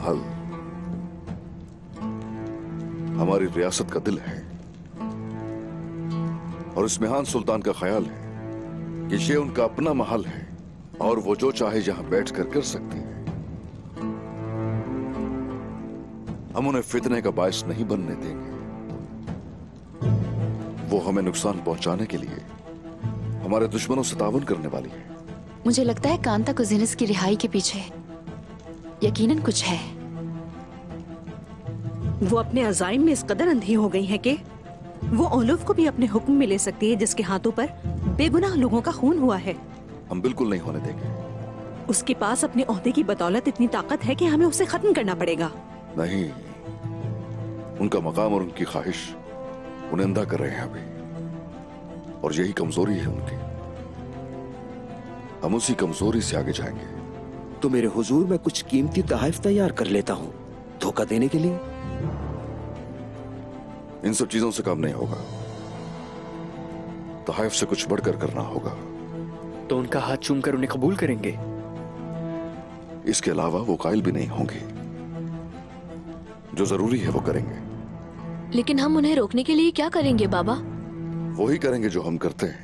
महल हमारी रियासत का दिल है और इस्मिहान सुल्तान का ख्याल है कि ये उनका अपना महल है और वो जो चाहे यहां बैठकर कर सकते हैं। हम उन्हें फितने का बायस नहीं बनने देंगे। वो हमें नुकसान पहुंचाने के लिए हमारे दुश्मनों से ताउन करने वाली है। मुझे लगता है कांता कुज़िनस की रिहाई के पीछे यकीनन कुछ है। वो अपने अज़ाइम में इस कदर अंधी हो गई है कि वो ओलुफ को भी अपने हुक्म में ले सकती है, जिसके हाथों पर बेगुनाह लोगों का खून हुआ है। हम बिल्कुल नहीं होने देंगे। उसके पास अपने ओहदे की बदौलत इतनी ताकत है कि हमें उसे खत्म करना पड़ेगा। नहीं, उनका मकाम और उनकी ख्वाहिश उन्हें अंधा कर रहे हैं अभी, और यही कमजोरी है उनकी। हम उसी कमजोरी से आगे जाएंगे। तो मेरे हुजूर मैं कुछ कीमती तोहफे तैयार कर लेता हूँ धोखा देने के लिए। इन सब चीजों से काम नहीं होगा, तोहफे से कुछ बढ़कर करना होगा। तो उनका हाथ चूमकर उन्हें कबूल करेंगे? इसके अलावा वो कायल भी नहीं होंगे। जो जरूरी है वो करेंगे। लेकिन हम उन्हें रोकने के लिए क्या करेंगे बाबा? वही करेंगे जो हम करते हैं।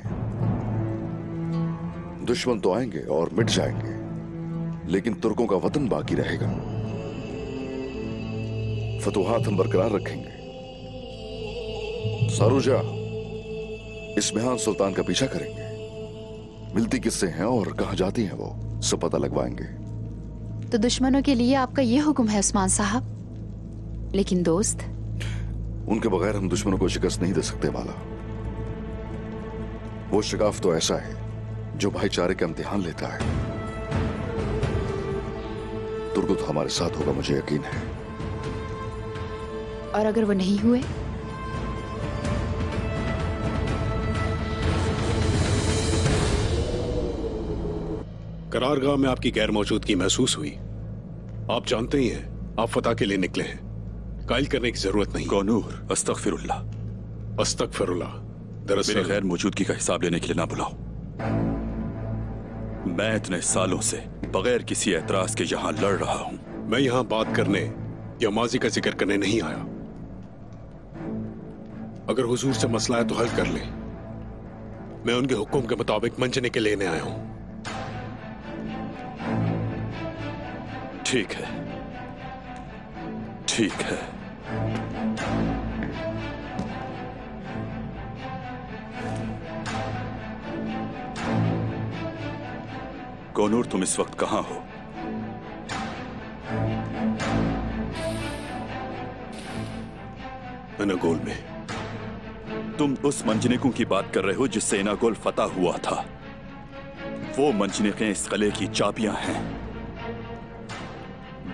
दुश्मन तो आएंगे और मिट जाएंगे, लेकिन तुर्कों का वतन बाकी रहेगा। फतुहात हम बरकरार रखेंगे। सारूजा इस्मिहान सुल्तान का पीछा करेंगे। मिलती किससे हैं और कहां जाती हैं वो सब पता लगवाएंगे। तो दुश्मनों के लिए आपका ये हुक्म है उस्मान साहब, लेकिन दोस्त? उनके बगैर हम दुश्मनों को शिकस्त नहीं दे सकते वाला। वो शिकाफ तो ऐसा है जो भाईचारे का इम्तिहान लेता है। तुर्को तो हमारे साथ होगा, मुझे यकीन है। और अगर वो नहीं हुए? करारगाह में आपकी गैर मौजूदगी महसूस हुई। आप जानते ही हैं, आप फतह के लिए निकले हैं। कायल करने की जरूरत नहीं। कोनूर, अस्तगफिरुल्लाह। अस्तगफिरुल्लाह। दरअसल मेरी गैर मौजूदगी का हिसाब लेने के लिए ना बुलाओ। मैं इतने सालों से बगैर किसी एतराज के यहां लड़ रहा हूं। मैं यहां बात करने या माजी का जिक्र करने नहीं आया। अगर हुजूर से मसला है तो हल कर ले। मैं उनके हुक्म के मुताबिक मंजने के लेने आया हूं। ठीक है, ठीक है। कोनूर, तुम इस वक्त कहां हो? इनागोल में। तुम उस मंजनिकों की बात कर रहे हो जिससे इनागोल फतह हुआ था। वो मंजनिकें इस किले की चाबियां हैं,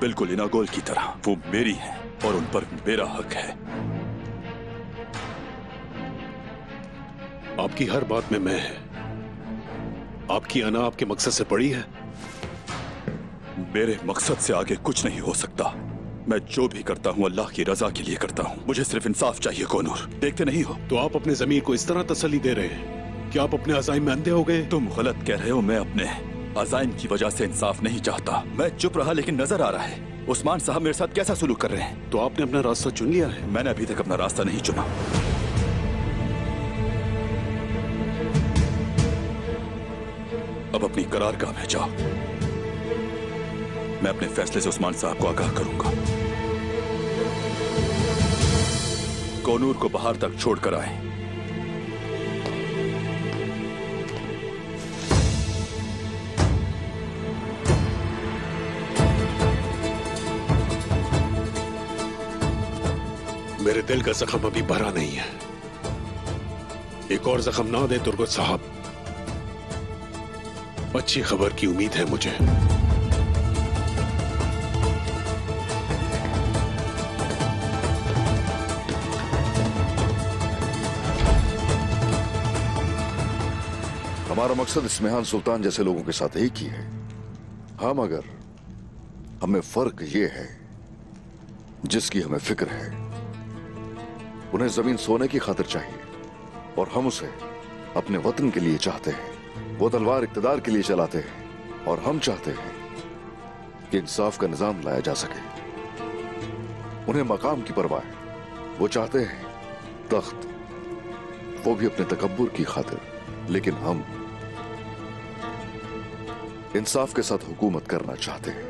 बिल्कुल इनागोल की तरह। वो मेरी हैं और उन पर मेरा हक है। आपकी हर बात में मैं है। आपकी अना आपके मकसद से बड़ी है। मेरे मकसद से आगे कुछ नहीं हो सकता। मैं जो भी करता हूं अल्लाह की रजा के लिए करता हूं। मुझे सिर्फ इंसाफ चाहिए कोनूर, देखते नहीं हो? तो आप अपने ज़मीर को इस तरह तसल्ली दे रहे हैं कि आप अपने अज़ाइम में अंधे हो गए। तुम गलत कह रहे हो। मैं अपने अज़ाइम की वजह से इंसाफ नहीं चाहता। मैं चुप रहा, लेकिन नजर आ रहा है उस्मान साहब मेरे साथ कैसा सलूक कर रहे हैं। तो आपने अपना रास्ता चुन लिया है? मैंने अभी तक अपना रास्ता नहीं चुना। अब अपनी करारगाह में जाओ। मैं अपने फैसले से उस्मान साहब को आगाह करूंगा। कोनूर को बाहर तक छोड़कर आए। मेरे दिल का जख्म अभी भरा नहीं है। एक और जख्म ना दे तुर्गत साहब। अच्छी खबर की उम्मीद है मुझे। हमारा मकसद इस्मिहान सुल्तान जैसे लोगों के साथ एक ही है। हाँ, मगर हमें फर्क ये है जिसकी हमें फिक्र है। उन्हें जमीन सोने की खातिर चाहिए और हम उसे अपने वतन के लिए चाहते हैं। वो तलवार इक्तदार के लिए चलाते हैं और हम चाहते हैं कि इंसाफ का निजाम लाया जा सके। उन्हें मकाम की परवाह है, वो चाहते हैं तख्त, वो भी अपने तकब्बुर की खातिर। लेकिन हम इंसाफ के साथ हुकूमत करना चाहते हैं।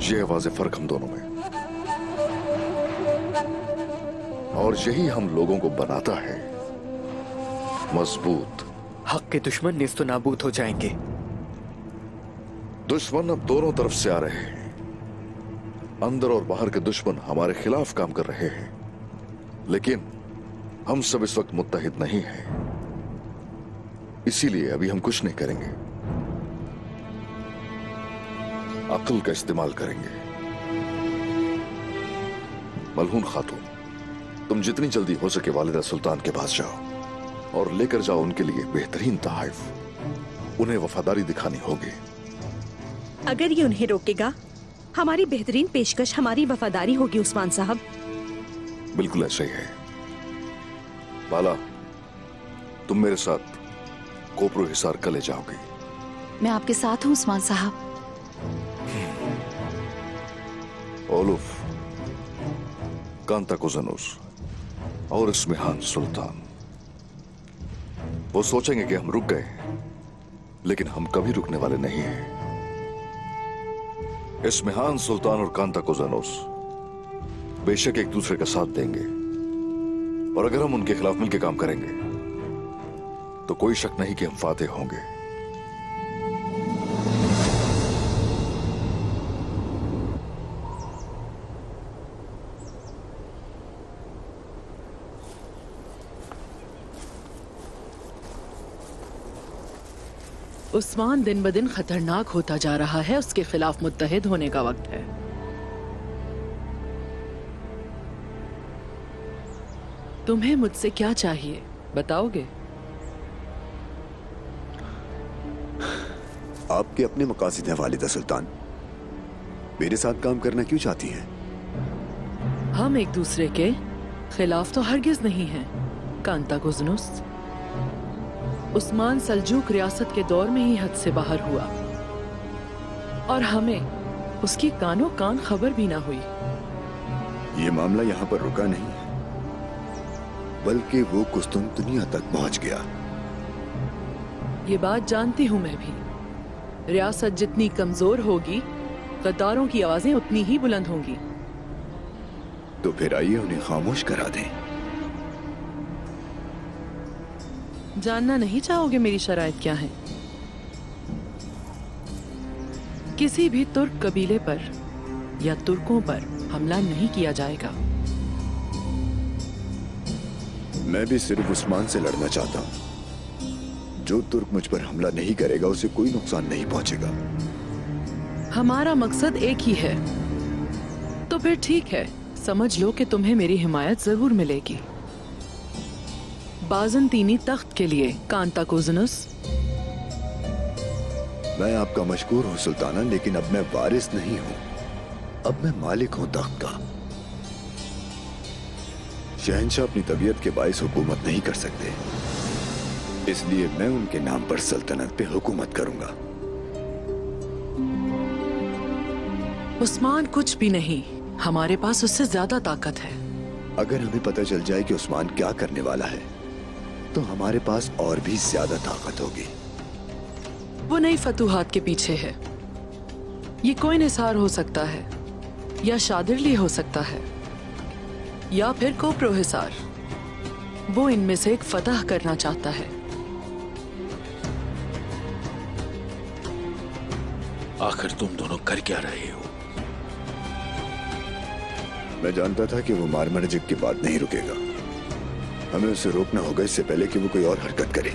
यह वाज़ेह फर्क हम दोनों में, और यही हम लोगों को बनाता है मजबूत। हक के दुश्मन नेस्तो नाबूद हो जाएंगे। दुश्मन अब दोनों तरफ से आ रहे हैं। अंदर और बाहर के दुश्मन हमारे खिलाफ काम कर रहे हैं, लेकिन हम सब इस वक्त मुत्तहिद नहीं हैं। इसीलिए अभी हम कुछ नहीं करेंगे, अक्ल का इस्तेमाल करेंगे। मलहून खातून, तुम जितनी जल्दी हो सके वालिदा सुल्तान के पास जाओ और लेकर जाओ उनके लिए बेहतरीन तोहफे। उन्हें वफादारी दिखानी होगी। अगर ये उन्हें रोकेगा, हमारी बेहतरीन पेशकश हमारी वफादारी होगी उस्मान साहब। बिल्कुल ऐसा ही है। बाला, तुम मेरे साथ कोपरो हिसार कले जाओगे। मैं आपके साथ हूँ उस्मान साहब। ओलुफ, कांताकुज़नुस और इस्मिहान सुल्तान, वो सोचेंगे कि हम रुक गए, लेकिन हम कभी रुकने वाले नहीं हैं। इस्मिहान सुल्तान और कांताकुज़नुस बेशक एक दूसरे का साथ देंगे, और अगर हम उनके खिलाफ मिलकर काम करेंगे तो कोई शक नहीं कि हम फातेह होंगे। उस्मान दिन ब दिन खतरनाक होता जा रहा है। उसके खिलाफ मुत्तहिद होने का वक्त है। तुम्हें मुझसे क्या चाहिए, बताओगे? आपके अपने मकासद हैं वालिदा सुल्तान। मेरे साथ काम करना क्यों चाहती हैं? हम एक दूसरे के खिलाफ तो हरगिज नहीं हैं, कांताकुज़नुस। उस्मान सल्जूक रियासत के दौर में ही हद से बाहर हुआ, और हमें उसकी कानो कान खबर भी ना हुई। ये मामला यहाँ पर रुका नहीं है, बल्कि वो कुस्तुनतुनिया तक पहुंच गया। ये बात जानती हूँ मैं भी। रियासत जितनी कमजोर होगी, गद्दारों की आवाजें उतनी ही बुलंद होंगी। तो फिर आइए उन्हें खामोश करा दें। जानना नहीं चाहोगे मेरी शराइत क्या है? किसी भी तुर्क कबीले पर या तुर्कों पर हमला नहीं किया जाएगा। मैं भी सिर्फ उस्मान से लड़ना चाहता हूं। जो तुर्क मुझ पर हमला नहीं करेगा उसे कोई नुकसान नहीं पहुंचेगा। हमारा मकसद एक ही है। तो फिर ठीक है, समझ लो कि तुम्हें मेरी हिमायत जरूर मिलेगी। बाज़ंतीनी तख्त के लिए कांताकुज़नुस। मैं आपका मशकूर हूँ सुल्ताना, लेकिन अब मैं वारिस नहीं हूँ, अब मैं मालिक हूँ तख्त का। शहंशाह अपनी तबीयत के बाइस हुकूमत नहीं कर सकते, इसलिए मैं उनके नाम पर सल्तनत पे हुकूमत करूंगा। उस्मान कुछ भी नहीं, हमारे पास उससे ज्यादा ताकत है। अगर हमें पता चल जाए कि उस्मान क्या करने वाला है, तो हमारे पास और भी ज्यादा ताकत होगी। वो नई फतूहात के पीछे है। ये कोई निसार हो सकता है, या शादिरली हो सकता है, या फिर कोपरो हिसार। वो इनमें से एक फतह करना चाहता है। आखिर तुम दोनों कर क्या रहे हो? मैं जानता था कि वो मारमरजिक की बात नहीं रुकेगा। हमें उसे रोकना होगा इससे पहले कि वो कोई और हरकत करे।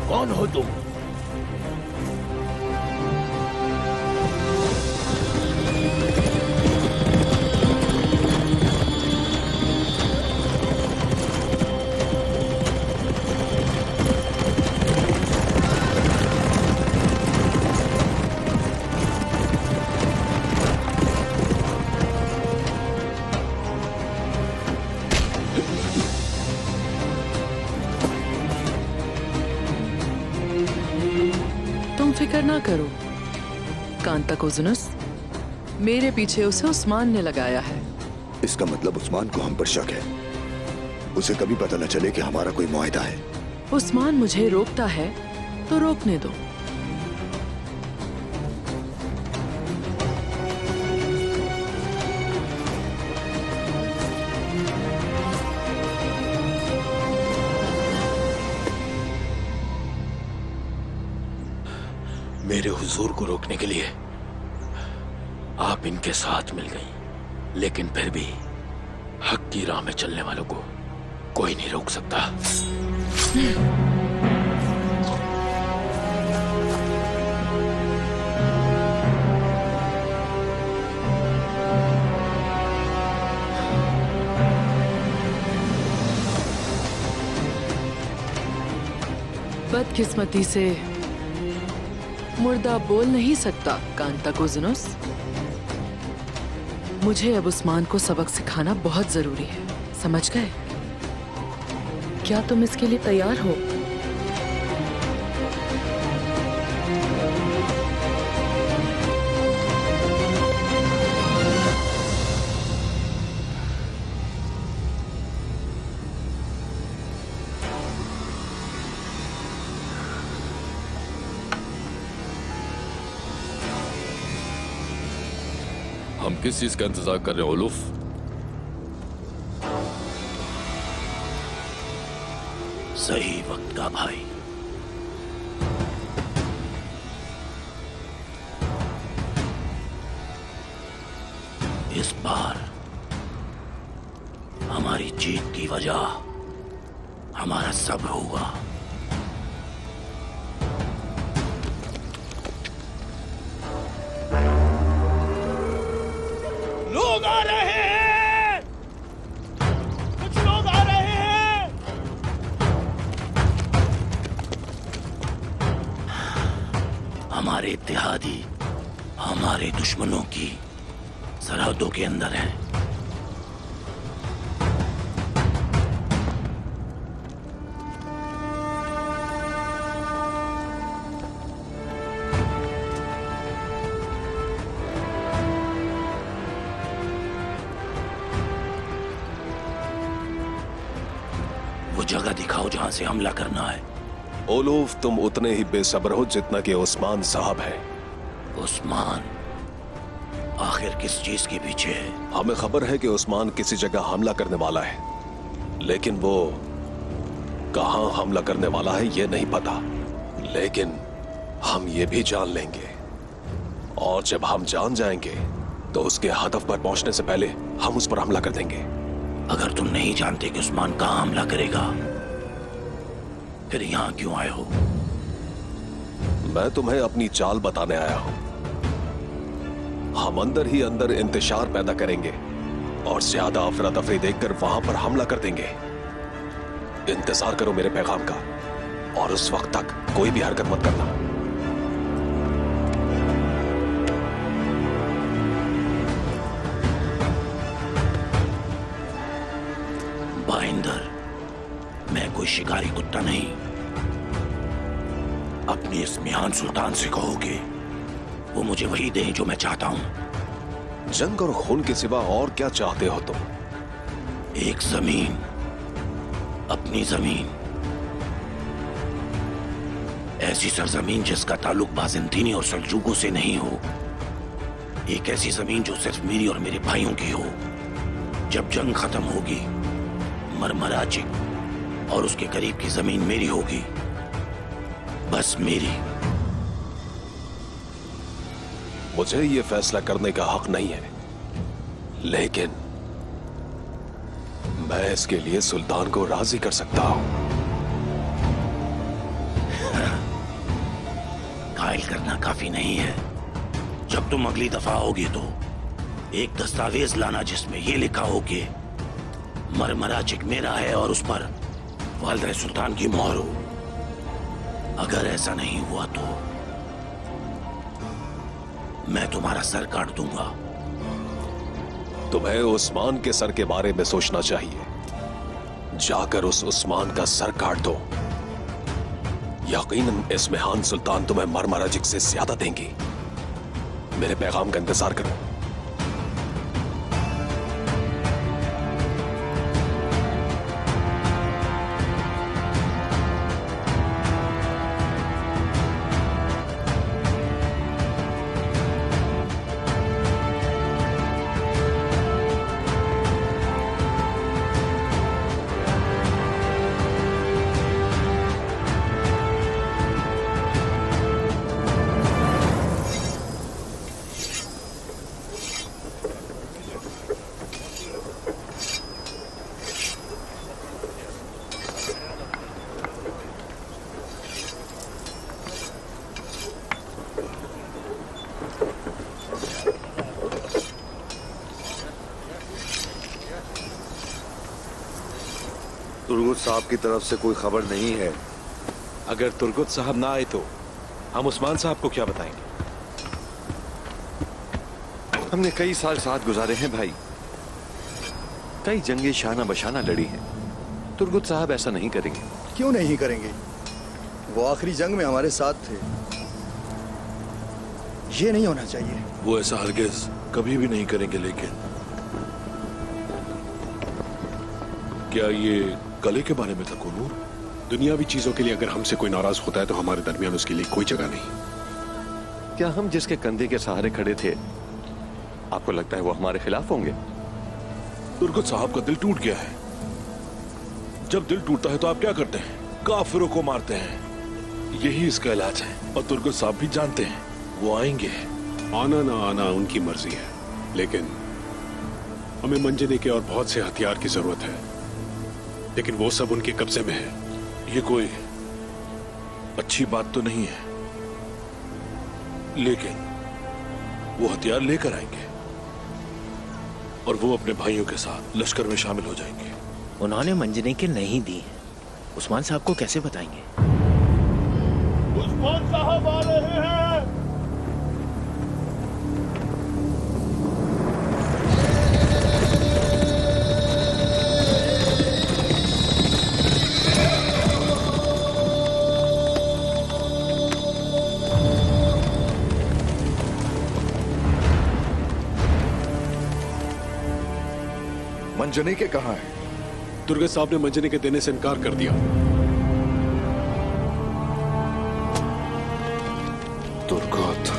कौन हो तुम? कांताकुजुनुस, मेरे पीछे उसे उस्मान ने लगाया है। इसका मतलब उस्मान को हम पर शक है। उसे कभी पता न चले कि हमारा कोई मुआहदा है। उस्मान मुझे रोकता है तो रोकने दो। मेरे हुजूर को रोकने के लिए आप इनके साथ मिल गई, लेकिन फिर भी हक की राह में चलने वालों को कोई नहीं रोक सकता। बदकिस्मती से मुर्दा बोल नहीं सकता कांताकुजुनुस। मुझे अब उस्मान को सबक सिखाना बहुत जरूरी है, समझ गए? क्या तुम इसके लिए तैयार हो? हम किस चीज का इंतजार कर रहे हैं ओलुफ? सही वक्त का भाई। इस बार हमारी जीत की वजह हमारा सब्र होगा। लोग आ रहे हैं, कुछ लोग आ रहे हैं। हमारे इत्तेहादी हमारे दुश्मनों की सरहदों के अंदर हैं। वो जगह दिखाओ जहां से हमला करना है। ओलूफ, तुम उतने ही बेसब्र हो जितना कि उस्मान साहब है। उस्मान आखिर किस चीज के पीछे है? हमें खबर है कि उस्मान किसी जगह हमला करने वाला है, लेकिन वो कहां हमला करने वाला है ये नहीं पता। लेकिन हम ये भी जान लेंगे, और जब हम जान जाएंगे तो उसके हदफ पर पहुंचने से पहले हम उस पर हमला कर देंगे। अगर तुम नहीं जानते कि उस्मान कहां हमला करेगा, फिर यहां क्यों आए हो? मैं तुम्हें अपनी चाल बताने आया हूं। हम अंदर ही अंदर इंतशार पैदा करेंगे और ज्यादा अफरा तफरी देखकर वहां पर हमला कर देंगे। इंतजार करो मेरे पैगाम का, और उस वक्त तक कोई भी हरकत मत करना। बाइंदर, मैं कोई शिकारी कुत्ता नहीं। अपने इस मियान सुल्तान से कहोगे वो मुझे वही दे जो मैं चाहता हूं। जंग और खून के सिवा और क्या चाहते हो तुम? एक जमीन, अपनी जमीन, ऐसी सरजमीन जिसका ताल्लुक बाज़ंतीनी और सल्जूकों से नहीं हो। एक ऐसी जमीन जो सिर्फ मेरी और मेरे भाइयों की हो। जब जंग खत्म होगी, मरमराचिक और उसके करीब की जमीन मेरी होगी, बस मेरी। मुझे ये फैसला करने का हक नहीं है, लेकिन मैं इसके लिए सुल्तान को राजी कर सकता हूं। घायल करना काफी नहीं है। जब तुम अगली दफा आओगे तो एक दस्तावेज लाना जिसमें यह लिखा हो कि मरमराचिक मेरा है और उस पर वालिद सुल्तान की मोहर हो। अगर ऐसा नहीं हुआ तो मैं तुम्हारा सर काट दूंगा। तुम्हें उस्मान के सर के बारे में सोचना चाहिए। जाकर उस उस्मान का सर काट दो। यकीनन इसमेहान सुल्तान तुम्हें मरमराजिक से ज्यादा देंगी। मेरे पैगाम का इंतजार करो। तुर्गुत साहब की तरफ से कोई खबर नहीं है। अगर तुर्गुत साहब ना आए तो हम उस्मान साहब को क्या बताएंगे? हमने कई साल साथ गुजारे हैं भाई, कई जंगें शाना बशाना लड़ी हैं। तुर्गुत साहब ऐसा नहीं करेंगे। क्यों नहीं करेंगे? वो आखिरी जंग में हमारे साथ थे। ये नहीं होना चाहिए। वो ऐसा हरगिज कभी भी नहीं करेंगे। लेकिन क्या ये गले के बारे में था कोनूर? दुनियावी चीजों के लिए अगर हमसे कोई नाराज होता है तो हमारे दरमियान उसके लिए कोई जगह नहीं। क्या हम जिसके कंधे के सहारे खड़े थे, आपको लगता है वो हमारे खिलाफ होंगे? तुर्गुत साहब का दिल टूट गया है। जब दिल टूटता है तो आप क्या करते हैं? काफिरों को मारते हैं। यही इसका इलाज है। और तुर्गुत साहब भी जानते हैं वो आएंगे। आना ना आना उनकी मर्जी है, लेकिन हमें मंजने के और बहुत से हथियार की जरूरत है, लेकिन वो सब उनके कब्जे में है। ये कोई अच्छी बात तो नहीं है, लेकिन वो हथियार लेकर आएंगे और वो अपने भाइयों के साथ लश्कर में शामिल हो जाएंगे। उन्होंने मंजने के नहीं दी है, उस्मान साहब को कैसे बताएंगे? उस्मान साहब आ रहे हैं। मंजने के कहाँ है? तुर्गत साहब ने मंजने के देने से इनकार कर दिया। तुर्गत,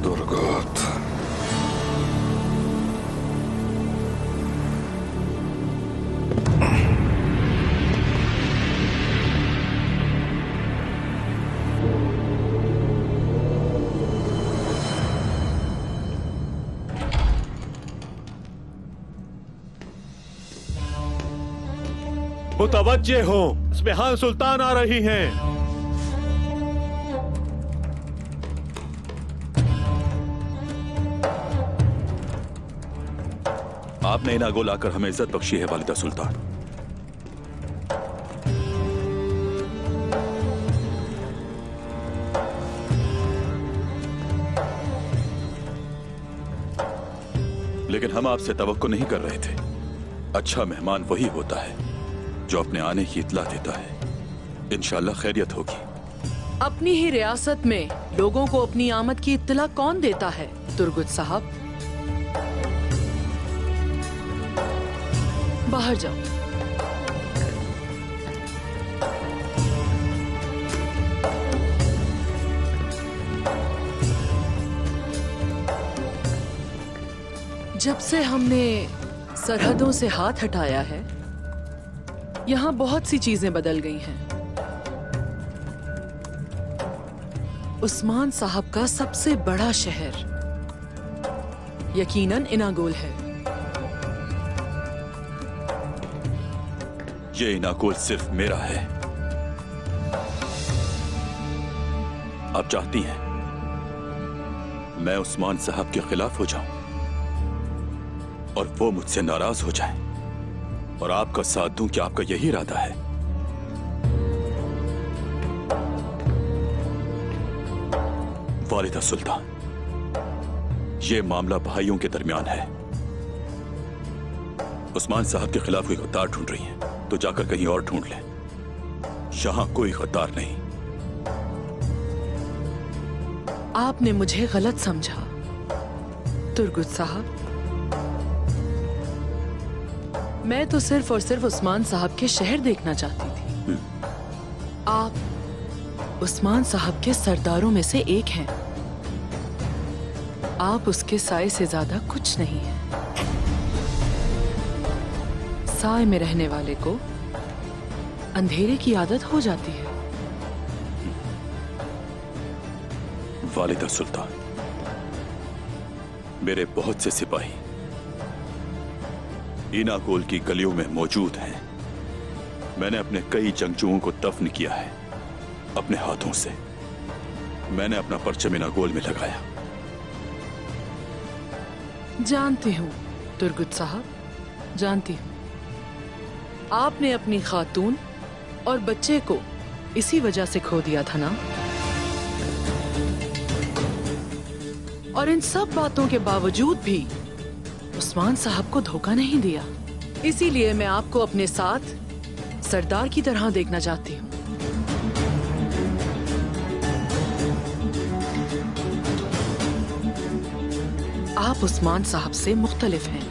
तुर्गत। मुतवज्जे हो, स्मेहान सुल्तान आ रही हैं। आपने इनागोल आकर हमें इज्जत बख्शी है वालिदा सुल्तान। लेकिन हम आपसे तवक्को नहीं कर रहे थे। अच्छा मेहमान वही होता है जो अपने आने की इत्ला देता है। इंशाल्लाह खैरियत होगी। अपनी ही रियासत में लोगों को अपनी आमद की इत्तला कौन देता है तुर्गुत साहब? बाहर जाओ। जब से हमने सरहदों से हाथ हटाया है, यहाँ बहुत सी चीजें बदल गई हैं। उस्मान साहब का सबसे बड़ा शहर यकीनन इनागोल है। ये इनागोल सिर्फ मेरा है। आप चाहती हैं मैं उस्मान साहब के खिलाफ हो जाऊं और वो मुझसे नाराज हो जाए और आपका साथ दूं? क्या आपका यही इरादा है? वालिदा सुल्तान, ये मामला भाइयों के दरमियान है। उस्मान साहब के खिलाफ कोई गद्दार ढूंढ रही है तो जाकर कहीं और ढूंढ लें। यहां कोई गद्दार नहीं। आपने मुझे गलत समझा तुर्गुत साहब। मैं तो सिर्फ और सिर्फ उस्मान साहब के शहर देखना चाहती थी। आप उस्मान साहब के सरदारों में से एक हैं। आप उसके साए से ज्यादा कुछ नहीं है। साए में रहने वाले को अंधेरे की आदत हो जाती है। वालिदा सुल्तान, मेरे बहुत से सिपाही इनागोल की गलियों में मौजूद हैं। मैंने अपने कई जंगजुओं को दफन किया है अपने हाथों से। मैंने अपना परचम इनागोल में लगाया। जानती हूँ तुर्गुत साहब, जानती हूँ। आपने अपनी खातून और बच्चे को इसी वजह से खो दिया था ना? और इन सब बातों के बावजूद भी उस्मान साहब को धोखा नहीं दिया। इसीलिए मैं आपको अपने साथ सरदार की तरह देखना चाहती हूँ। आप उस्मान साहब से मुख्तलिफ हैं।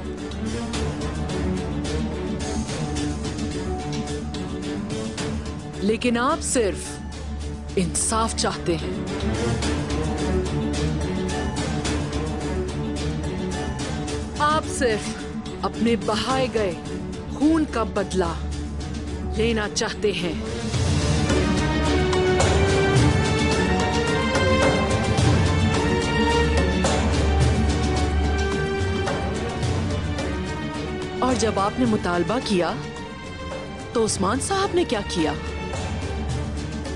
लेकिन आप सिर्फ इंसाफ चाहते हैं। आप सिर्फ अपने बहाए गए खून का बदला लेना चाहते हैं। और जब आपने मुतालबा किया तो उस्मान साहब ने क्या किया?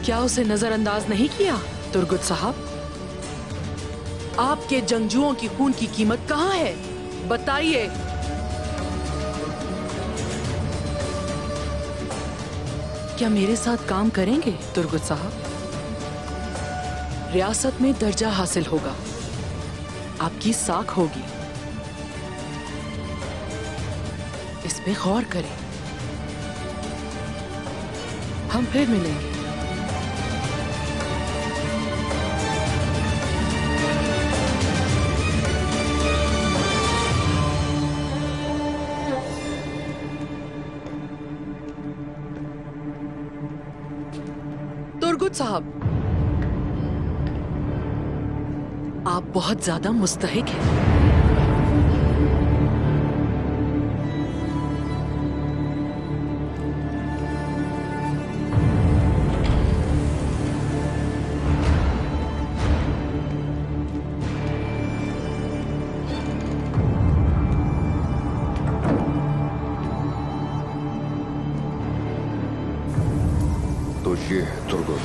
क्या उसे नजरअंदाज नहीं किया तुर्गुत साहब? आपके जंगजुओं की खून की कीमत कहां है? बताइए। क्या मेरे साथ काम करेंगे तुर्गुत साहब? रियासत में दर्जा हासिल होगा, आपकी साख होगी। इस पे गौर करें। हम फिर मिलेंगे। तुर्गुत साहब, आप बहुत ज्यादा मुस्तहिक हैं। तो ये है तुर्गुत।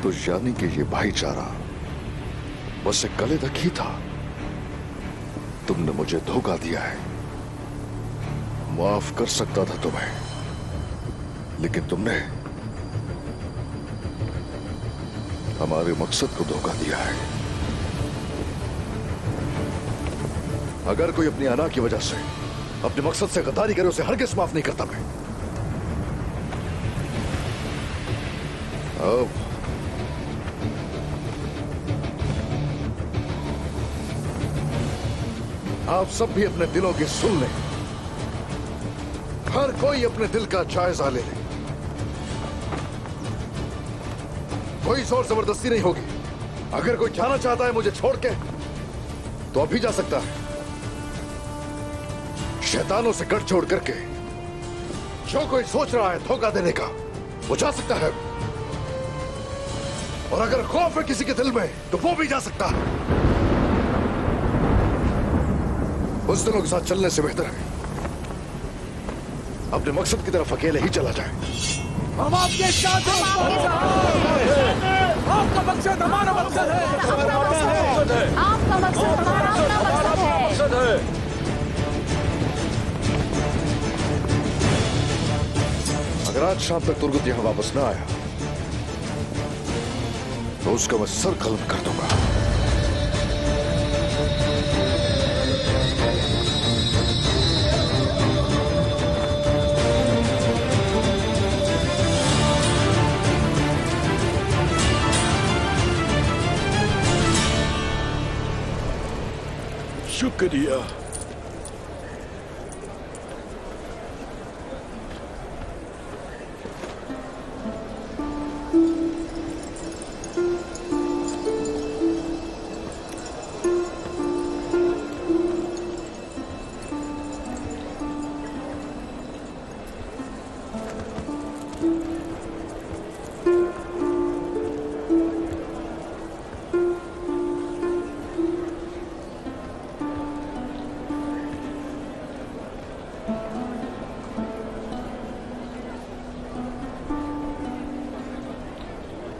तो यानी कि ये भाईचारा बस एक गले तक ही था। तुमने मुझे धोखा दिया है। माफ कर सकता था तुम्हें, लेकिन तुमने हमारे मकसद को धोखा दिया है। अगर कोई अपनी अना की वजह से अपने मकसद से गद्दारी करे, उसे हरगिज़ माफ नहीं करता मैं। अब आप सब भी अपने दिलों की सुन लें। हर कोई अपने दिल का जायजा ले ले। कोई जोर जबरदस्ती नहीं होगी। अगर कोई जाना चाहता है मुझे छोड़ के, तो अभी जा सकता है। शैतानों से गठजोड़ करके जो कोई सोच रहा है धोखा देने का, वो जा सकता है। और अगर खौफ है किसी के दिल में, तो वो भी जा सकता है। उस दिलों के साथ चलने से बेहतर है अपने मकसद की तरफ अकेले ही चला जाए। हम आपके साथ हैं। आपका मकसद हमारा मकसद है। आपका मकसद हमारा मकसद है। अगर आज शाम तक तुर्गुत यहां वापस ना आया, तो उसका मैं सर कलम कर दूंगा। शुक्रिया।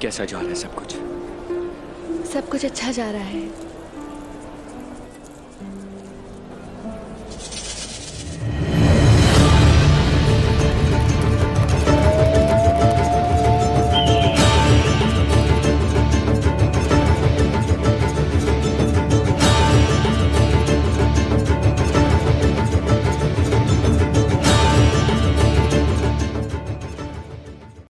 कैसा जा रहा है सब कुछ? सब कुछ अच्छा जा रहा है।